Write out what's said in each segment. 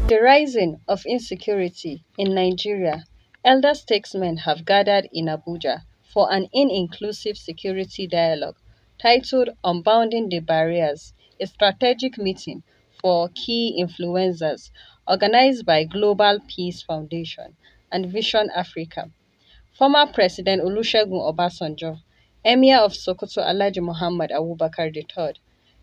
The rising of insecurity in Nigeria, elder statesmen have gathered in Abuja for an inclusive security dialogue titled Unbounding the Barriers, a strategic meeting for key influencers organized by Global Peace Foundation and Vision Africa. Former President Olusegun Obasanjo, Emir of Sokoto Alhaji Muhammad Abubakar III,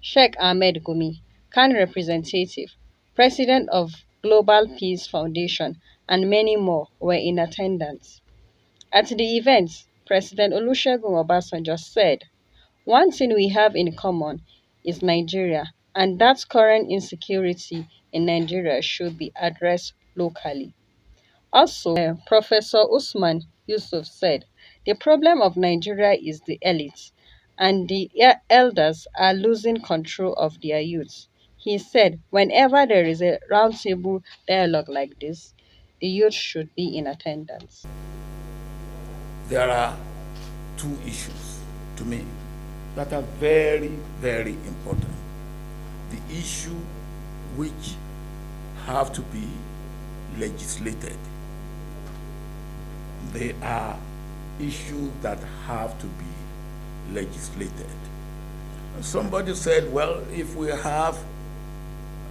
Sheikh Ahmed Gumi, Khan representative, President of Global Peace Foundation, and many more were in attendance. At the event, President Olusegun Obasanjo said, "One thing we have in common is Nigeria, and that current insecurity in Nigeria should be addressed locally." Also, Professor Usman Yusuf said, "The problem of Nigeria is the elites, and the elders are losing control of their youth." He said, "Whenever there is a roundtable dialogue like this, the youth should be in attendance." There are two issues to me that are very, very important. The issue which have to be legislated. They are issues that have to be legislated. Somebody said, well, if we have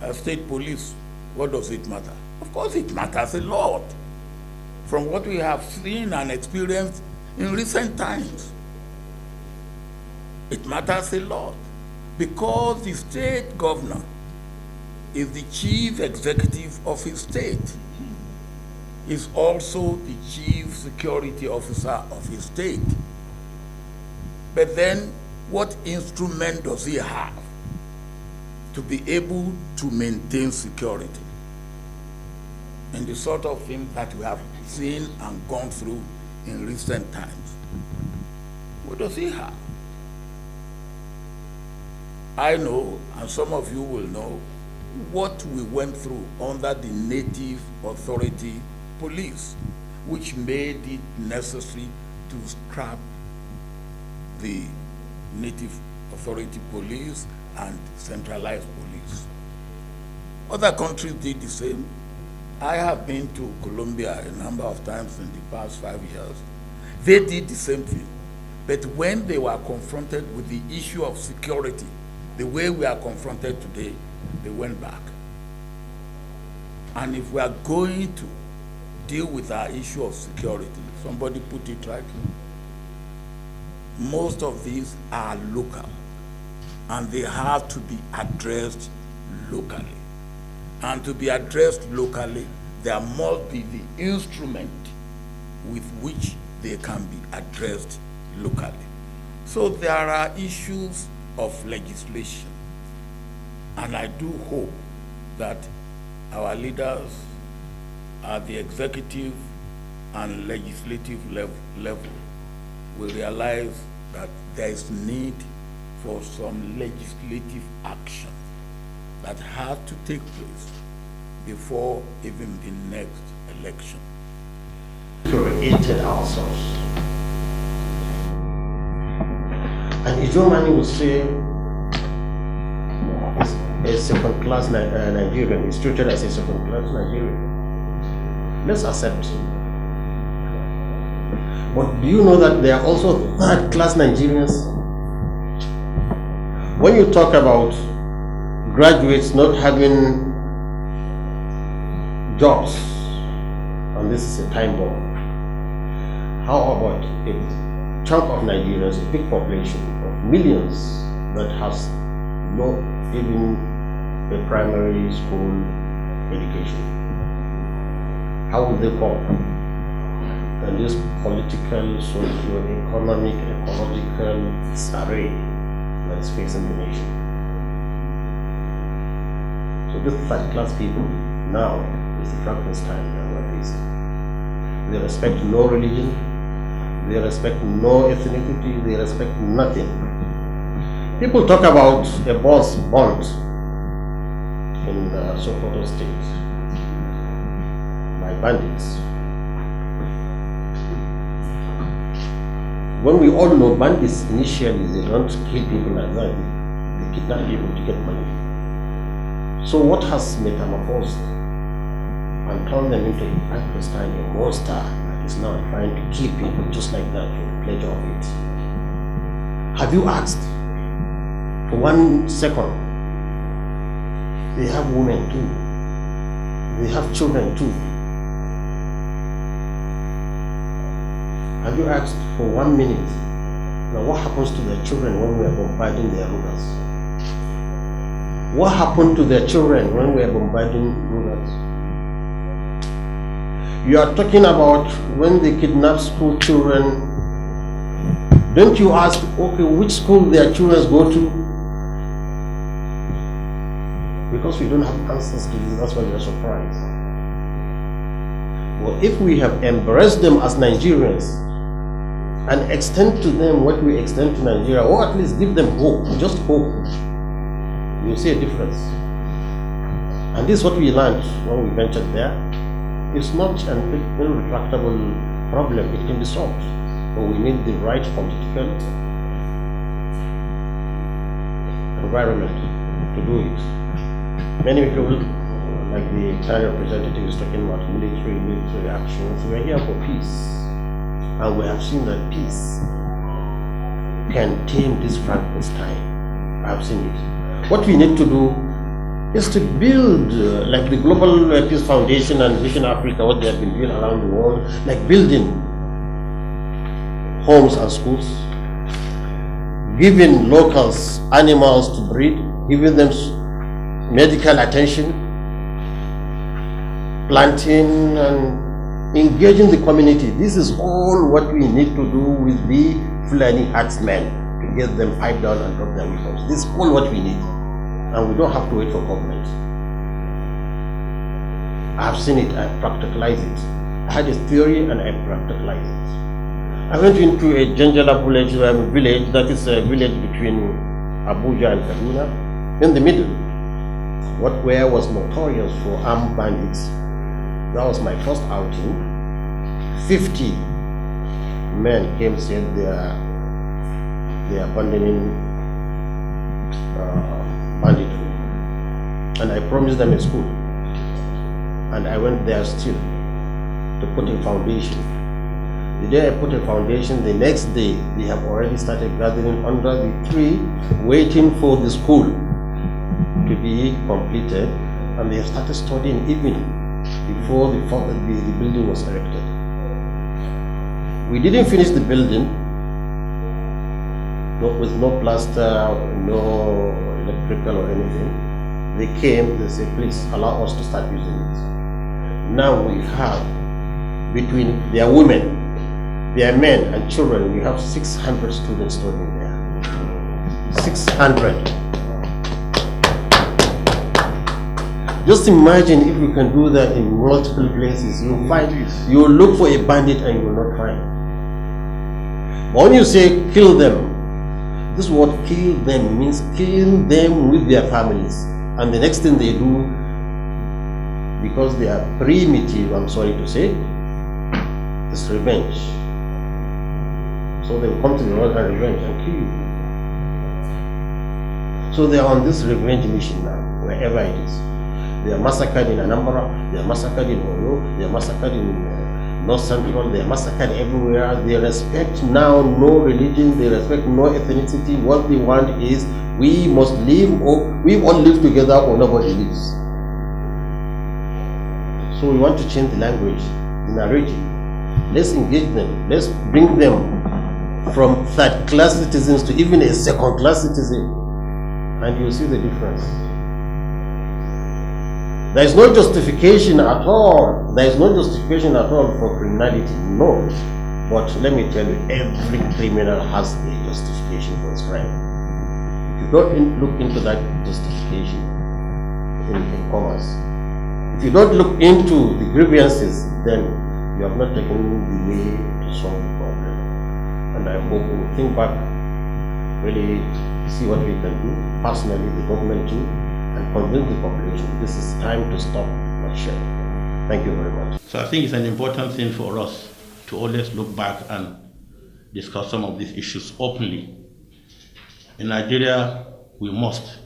a state police, what does it matter? Of course it matters a lot from what we have seen and experienced in recent times. It matters a lot because the state governor is the chief executive of his state, is also the chief security officer of his state. But then, what instrument does he have to be able to maintain security? And the sort of thing that we have seen and gone through in recent times. What does he have? I know, and some of you will know, what we went through under the Native Authority Police, which made it necessary to scrap the Native Authority Police and centralized police. Other countries did the same. I have been to Colombia a number of times in the past 5 years. They did the same thing. But when they were confronted with the issue of security, the way we are confronted today, they went back. And if we are going to deal with our issue of security, somebody put it rightly, most of these are local, and they have to be addressed locally. And to be addressed locally, there must be the instrument with which they can be addressed locally. So there are issues of legislation, and I do hope that our leaders at the executive and legislative level will realize that there is need for some legislative action that has to take place before even the next election. Created ourselves. And Ijomani will say a second-class Nigerian is treated as a second-class Nigerian. Let's accept it. But do you know that there are also third-class Nigerians? When you talk about graduates not having jobs, and this is a time bomb, how about a chunk of Nigerians, a big population of millions that has no even a primary school education? How will they cope? And this political, socio-economic, ecological array that is facing the nation. So this third-class people now is the Frankenstein that we're facing. They respect no religion, they respect no ethnicity, they respect nothing. People talk about a boss burnt in Sokoto State by bandits. When we all know bandits initially, they don't kill people like that, they kidnap people to get money. So what has metamorphosed and turn them into a Frankenstein, a monster that is now trying to kill people just like that for the pleasure of it. Have you asked for 1 second? They have women too. They have children too. Have you asked for 1 minute? Now what happens to their children when we are bombarding their rulers? What happened to their children when we are bombarding rulers? You are talking about when they kidnap school children. Don't you ask, okay, which school their children go to? Because we don't have answers to this, that's why we are surprised. Well, if we have embraced them as Nigerians and extend to them what we extend to Nigeria, or at least give them hope, just hope, you'll see a difference. And this is what we learned when we ventured there. It's not an irretractable problem, it can be solved. But we need the right political environment to do it. Many people, like the Italian representative is talking about military actions. We are here for peace. And we have seen that peace can tame this Frankenstein. I have seen it. What we need to do is to build, like the Global Peace Foundation and Vision Africa, what they have been doing around the world, like building homes and schools, giving locals animals to breed, giving them medical attention, planting and engaging the community. This is all what we need to do with the Fulani herdsmen to get them piped down and drop their weapons. This is all what we need. And we don't have to wait for government. I have seen it, I practicalize it. I had a theory and I practicalize it. I went into a Janjala village, that is a village between Abuja and Kaduna, in the middle. Where was notorious for armed bandits. That was my first outing. 50 men came, said they are abandoning banditry. And I promised them a school. And I went there still to put a foundation. The day I put a foundation, the next day they have already started gathering under the tree, waiting for the school to be completed, and they have started studying even before the building was erected. We didn't finish the building with no plaster, no electrical or anything. They came, they said, please allow us to start using it. Now we have, between their women, their men and children, we have 600 students studying there. 600. Just imagine if we can do that in multiple places. You'll look for a bandit and you will not find. But when you say kill them, this word kill them means kill them with their families. And the next thing they do, because they are primitive, I'm sorry to say, is revenge. So they will come to the road and revenge and kill you. So they are on this revenge mission now, wherever it is. They are massacred in Anambra, they are massacred in Oyo, they are massacred in North Central, they are massacred everywhere. They respect now no religion, they respect no ethnicity. What they want is we must live, or we all live together or nobody lives. So we want to change the language, the narrative. Let's engage them, let's bring them from third-class citizens to even a second-class citizen, and you'll see the difference. There is no justification at all. There is no justification at all for criminality, no. But let me tell you, every criminal has a justification for his crime. If you don't look into that justification in commerce, if you don't look into the grievances, then you have not taken the way to solve the problem. And I hope we will think back, really see what we can do, personally, the government too, and convince the population this is time to stop bloodshed. Thank you very much. So I think it's an important thing for us to always look back and discuss some of these issues openly. In Nigeria, we must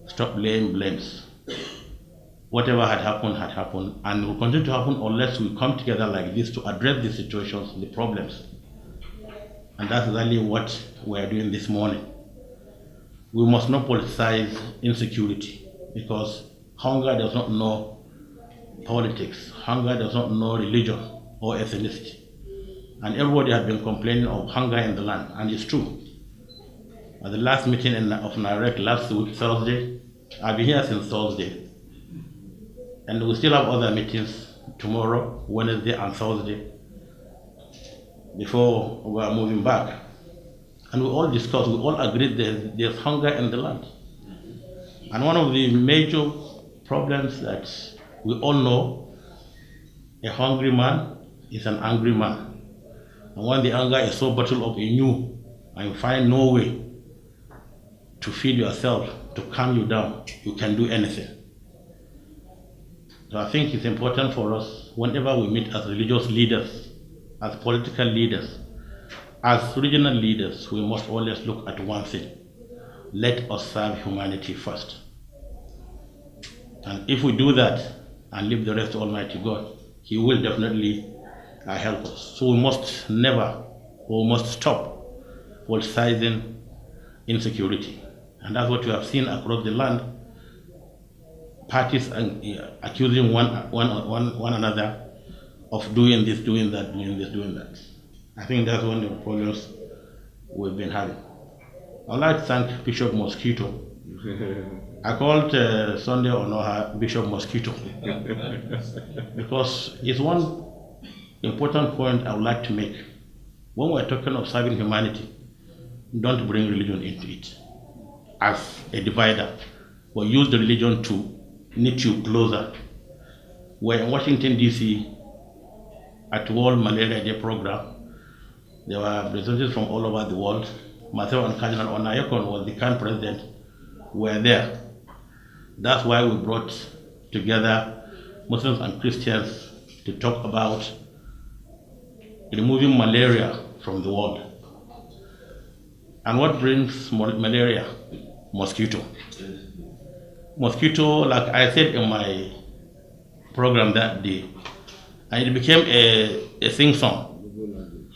stop laying blames. whatever had happened, and will continue to happen unless we come together like this to address the situations, the problems. And that's exactly what we are doing this morning. We must not politicize insecurity, because hunger does not know politics, hunger does not know religion or ethnicity. And everybody has been complaining of hunger in the land, and it's true. At the last meeting of NAREC last week, Thursday, I've been here since Thursday, and we still have other meetings tomorrow, Wednesday and Thursday, before we are moving back. And we all discussed, we all agreed there's hunger in the land. And one of the major problems that we all know, a hungry man is an angry man. And when the anger is so bottled up in you, and you find no way to feed yourself, to calm you down, you can do anything. So I think it's important for us, whenever we meet as religious leaders, as political leaders, as regional leaders, we must always look at one thing: let us serve humanity first. And if we do that and leave the rest to Almighty God, He will definitely help us. So we must never, or must stop politicizing insecurity. And that's what we have seen across the land. Parties accusing one another of doing this, doing that, doing this, doing that. I think that's one of the problems we've been having. I'd like to thank Bishop Mosquito. I called Sunday Onoha Bishop Mosquito because it's one important point I would like to make. When we're talking of serving humanity, don't bring religion into it as a divider, but use the religion to knit you closer. We're in Washington, D.C. at World Malaria Day program. There were representatives from all over the world. Myself and Cardinal Onayekon was the current president, were there. That's why we brought together Muslims and Christians to talk about removing malaria from the world. And what brings malaria? Mosquito. Mosquito, like I said in my program that day, and it became a sing song.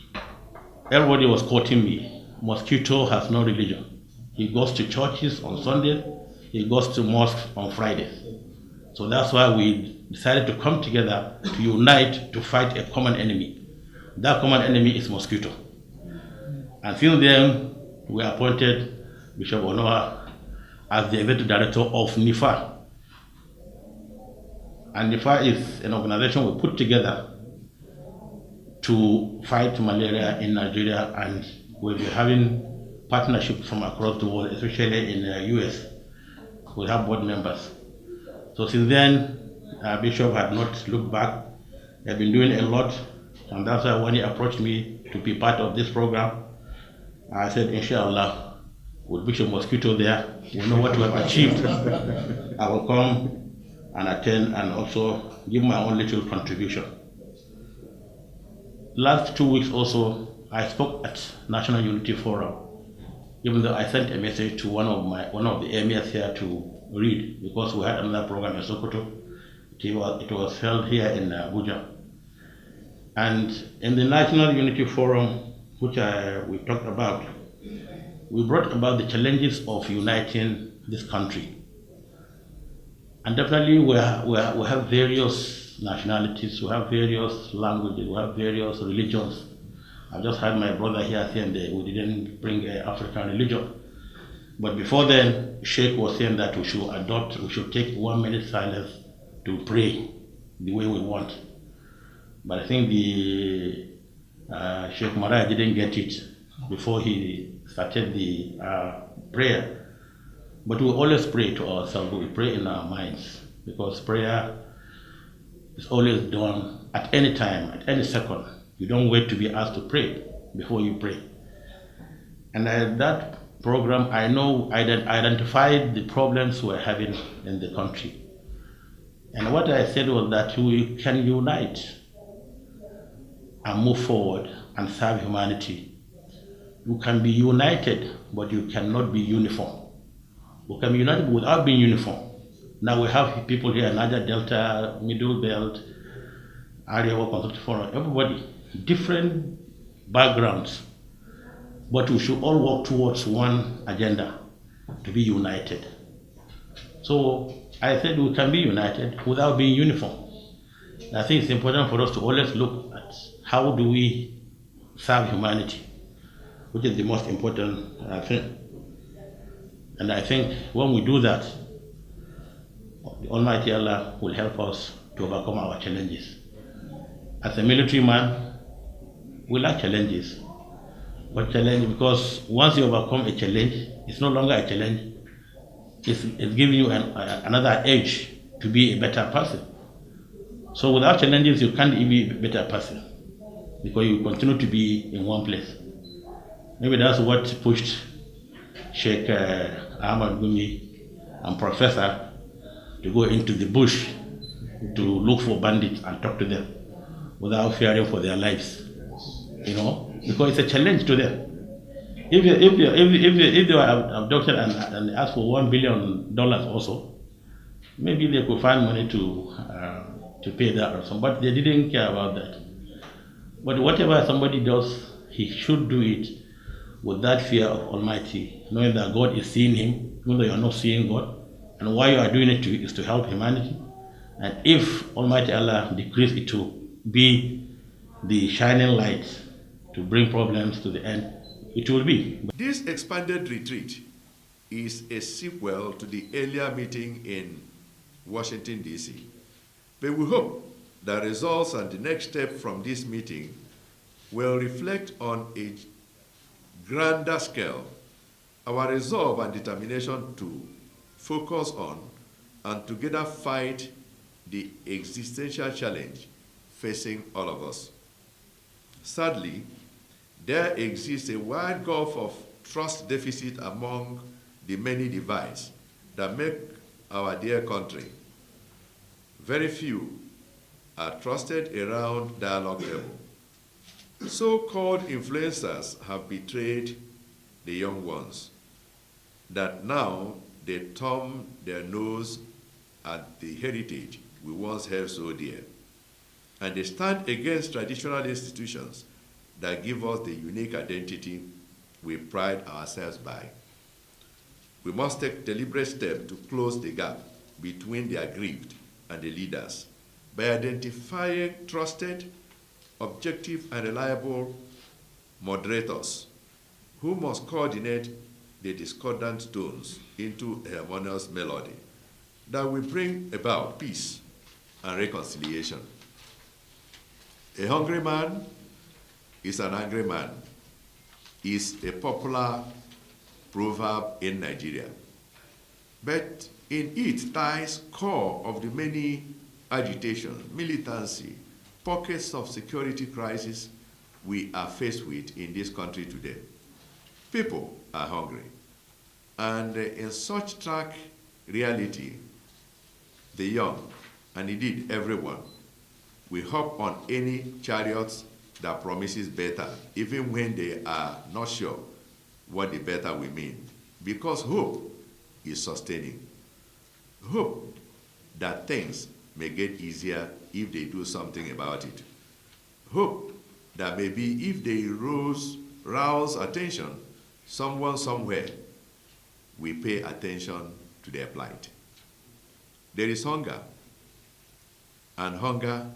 Everybody was quoting me. Mosquito has no religion. He goes to churches on Sundays, he goes to mosques on Fridays. So that's why we decided to come together to unite to fight a common enemy. That common enemy is mosquito. And since then, we appointed Bishop Onoha as the executive director of NIFA. And NIFA is an organization we put together to fight malaria in Nigeria, and we'll be having partnerships from across the world, especially in the US. We have board members. So since then, Bishop had not looked back. They've been doing a lot, and that's why when he approached me to be part of this program, I said, Inshallah, with Bishop Mosquito there, we know what we have achieved. I will come and attend and also give my own little contribution. Last 2 weeks also, I spoke at National Unity Forum, even though I sent a message to one of the emirs here to read, because we had another program in Sokoto. It was held here in Abuja. And in the National Unity Forum, which we talked about, we brought about the challenges of uniting this country. And definitely we have various nationalities, we have various languages, we have various religions. I've just had my brother here saying that we didn't bring an African religion. But before then, Sheikh was saying that we should take 1 minute silence to pray the way we want. But I think the Sheikh Maraya didn't get it before he started the prayer. But we always pray to ourselves, we pray in our minds, because prayer is always done at any time, at any second. You don't wait to be asked to pray before you pray. And at that program, I identified the problems we're having in the country. And what I said was that we can unite and move forward and serve humanity. You can be united, but you cannot be uniform. We can be united without being uniform. Now we have people here, Niger Delta, Middle Belt, Area Work Consultative Forum, everybody, different backgrounds, but we should all work towards one agenda, to be united. So I said we can be united without being uniform. I think it's important for us to always look at how do we serve humanity, which is the most important thing. And I think when we do that, the Almighty Allah will help us to overcome our challenges. As a military man, we like challenges. But challenge, because once you overcome a challenge, it's no longer a challenge. It's giving you another edge to be a better person. So without challenges, you can't be a better person because you continue to be in one place. Maybe that's what pushed Sheikh Ahmad Gumi and Professor to go into the bush to look for bandits and talk to them without fearing for their lives. Because it's a challenge to them. If they were abducted and asked for $1 billion also, maybe they could find money to pay that or something, but they didn't care about that. But whatever somebody does, he should do it with that fear of Almighty, knowing that God is seeing him, even though you are not seeing God, and why you are doing it is to help humanity. And if Almighty Allah decrees it to be the shining light to bring problems to the end, it will be. This expanded retreat is a sequel to the earlier meeting in Washington, D.C. But we hope the results and the next step from this meeting will reflect on a grander scale our resolve and determination to focus on and together fight the existential challenge facing all of us. Sadly, there exists a wide gulf of trust deficit among the many divides that make our dear country. Very few are trusted around dialogue table. So-called influencers have betrayed the young ones, that now they thumb their nose at the heritage we once held so dear, and they stand against traditional institutions that give us the unique identity we pride ourselves by. We must take deliberate steps to close the gap between the aggrieved and the leaders by identifying trusted, objective, and reliable moderators who must coordinate the discordant tones into a harmonious melody that will bring about peace and reconciliation. A hungry man is an angry man is a popular proverb in Nigeria. But in it lies core of the many agitation, militancy, pockets of security crisis we are faced with in this country today. People are hungry. And in such stark reality, the young, and indeed everyone, we hop on any chariots that promises better, even when they are not sure what the better will mean. Because hope is sustaining. Hope that things may get easier if they do something about it. Hope that maybe if they rouse attention, someone somewhere will pay attention to their plight. There is hunger, and hunger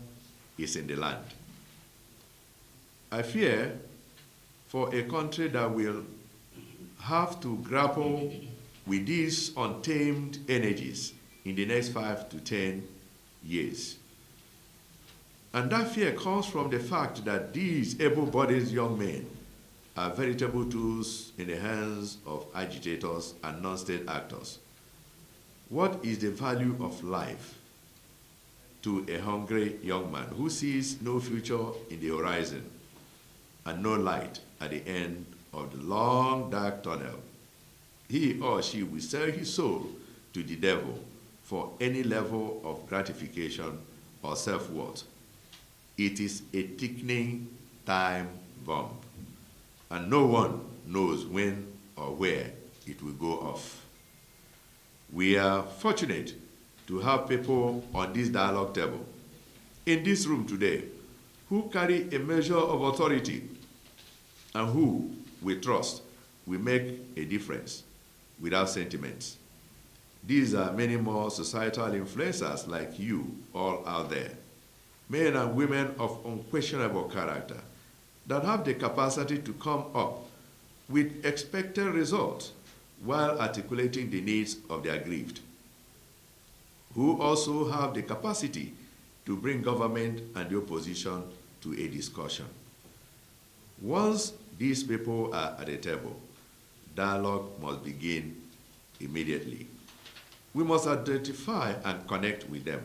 is in the land. I fear for a country that will have to grapple with these untamed energies in the next 5 to 10 years. And that fear comes from the fact that these able-bodied young men are veritable tools in the hands of agitators and non-state actors. What is the value of life to a hungry young man who sees no future in the horizon and no light at the end of the long, dark tunnel? He or she will sell his soul to the devil for any level of gratification or self-worth. It is a ticking time bomb, and no one knows when or where it will go off. We are fortunate to have people on this dialogue table in this room today who carry a measure of authority and who, we trust, will make a difference without sentiments. These are many more societal influencers like you all out there, men and women of unquestionable character that have the capacity to come up with expected results while articulating the needs of the aggrieved, who also have the capacity to bring government and the opposition to a discussion. Once these people are at the table, dialogue must begin immediately. We must identify and connect with them.